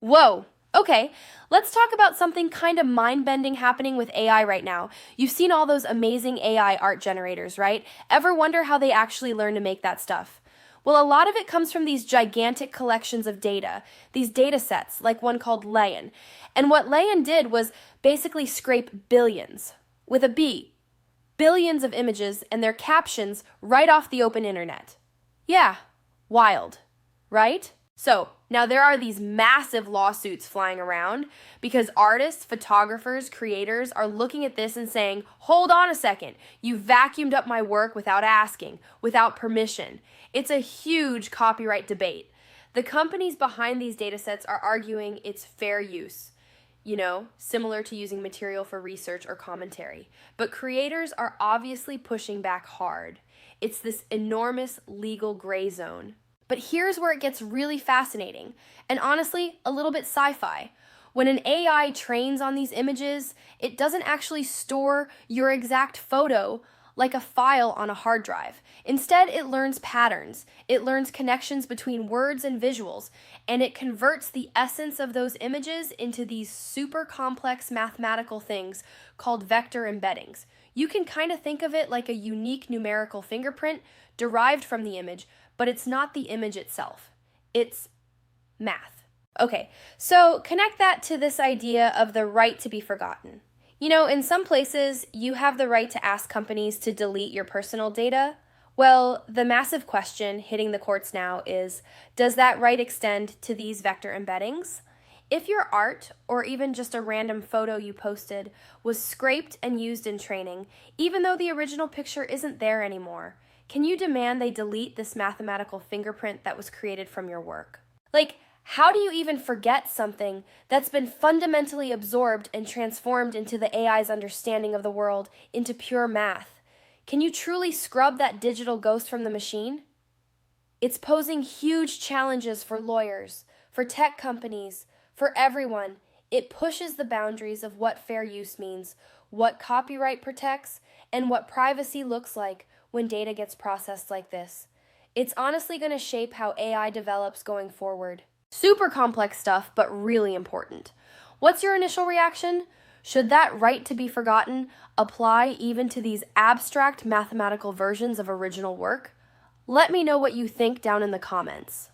Whoa. Okay, let's talk about something kind of mind-bending happening with AI right now. You've seen all those amazing AI art generators, right? Ever wonder how they actually learn to make that stuff? Well, a lot of it comes from these gigantic collections of data, these datasets, like one called Lion. And what Lion did was basically scrape billions, with a B, billions of images and their captions right off the open internet. Yeah, wild, right? So, now there are these massive lawsuits flying around because artists, photographers, creators are looking at this and saying, hold on a second, you vacuumed up my work without asking, without permission. It's a huge copyright debate. The companies behind these datasets are arguing it's fair use, similar to using material for research or commentary. But creators are obviously pushing back hard. It's this enormous legal gray zone. But here's where it gets really fascinating, and honestly, a little bit sci-fi. When an AI trains on these images, it doesn't actually store your exact photo like a file on a hard drive. Instead, it learns patterns, it learns connections between words and visuals, and it converts the essence of those images into these super complex mathematical things called vector embeddings. You can kind of think of it like a unique numerical fingerprint derived from the image, but it's not the image itself. It's math. Okay, so connect that to this idea of the right to be forgotten. In some places, you have the right to ask companies to delete your personal data. Well, the massive question hitting the courts now is, does that right extend to these vector embeddings? If your art, or even just a random photo you posted, was scraped and used in training, even though the original picture isn't there anymore, can you demand they delete this mathematical fingerprint that was created from your work? How do you even forget something that's been fundamentally absorbed and transformed into the AI's understanding of the world into pure math? Can you truly scrub that digital ghost from the machine? It's posing huge challenges for lawyers, for tech companies, for everyone. It pushes the boundaries of what fair use means, what copyright protects, and what privacy looks like when data gets processed like this. It's honestly going to shape how AI develops going forward. Super complex stuff, but really important. What's your initial reaction? Should that right to be forgotten apply even to these abstract mathematical versions of original work? Let me know what you think down in the comments.